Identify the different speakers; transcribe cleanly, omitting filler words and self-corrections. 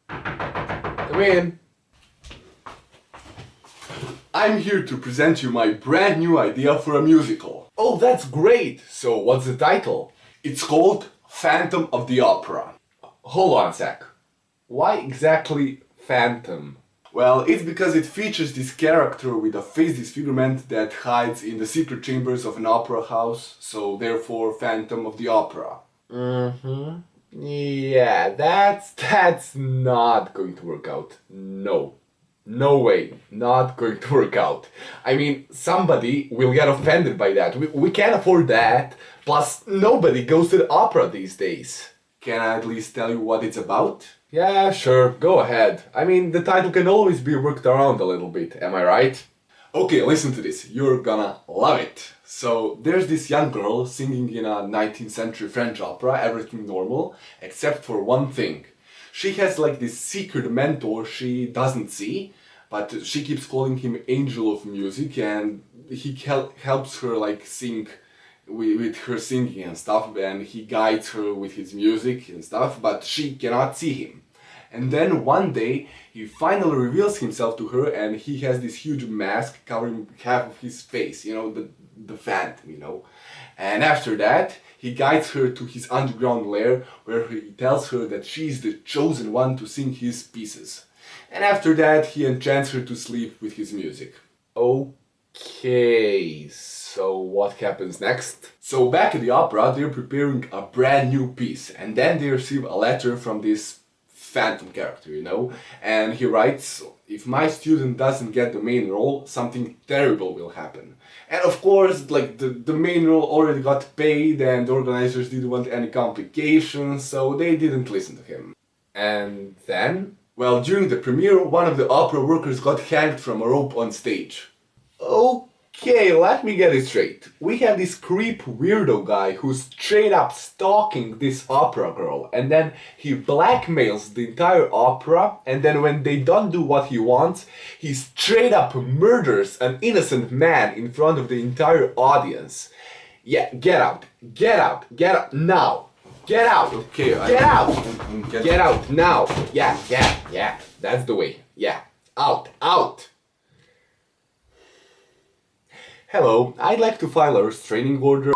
Speaker 1: Come in. I'm here to present you my brand new idea for a musical.
Speaker 2: Oh, that's great! So, what's the title?
Speaker 1: It's called Phantom of the Opera.
Speaker 2: Hold on a sec. Why exactly Phantom?
Speaker 1: Well, it's because it features this character with a face disfigurement that hides in the secret chambers of an opera house, so therefore Phantom of the Opera.
Speaker 2: Mm-hmm. Yeah, that's not going to work out. No. No way. Not going to work out. I mean, somebody will get offended by that. We can't afford that. Plus, nobody goes to the opera these days.
Speaker 1: Can I at least tell you what it's about?
Speaker 2: Yeah, sure, go ahead. I mean, the title can always be worked around a little bit, am I right?
Speaker 1: Okay, listen to this. You're gonna love it. So, there's this young girl singing in a 19th century French opera, everything normal, except for one thing. She has like this secret mentor she doesn't see, but she keeps calling him Angel of Music, and he helps her like sing with her singing and stuff, and he guides her with his music and stuff, but she cannot see him. And then one day he finally reveals himself to her, and he has this huge mask covering half of his face, the phantom, And after that, he guides her to his underground lair, where he tells her that she's the chosen one to sing his pieces. And after that, he enchants her to sleep with his music.
Speaker 2: Okay, so what happens next?
Speaker 1: So back at the opera, they're preparing a brand new piece, and then they receive a letter from this phantom character, and he writes, if my student doesn't get the main role, something terrible will happen. And of course, like the main role already got paid, and the organizers didn't want any complications, so they didn't listen to him.
Speaker 2: And then?
Speaker 1: Well, during the premiere, one of the opera workers got hanged from a rope on stage.
Speaker 2: Okay, let me get it straight. We have this creep weirdo guy who's straight up stalking this opera girl, and then he blackmails the entire opera, and then when they don't do what he wants, he straight up murders an innocent man in front of the entire audience. Yeah, get out. Get out. Get out. Now. Get out.
Speaker 1: Okay,
Speaker 2: Get out. Get out now. Yeah. That's the way. Yeah. Out. Hello, I'd like to file a restraining order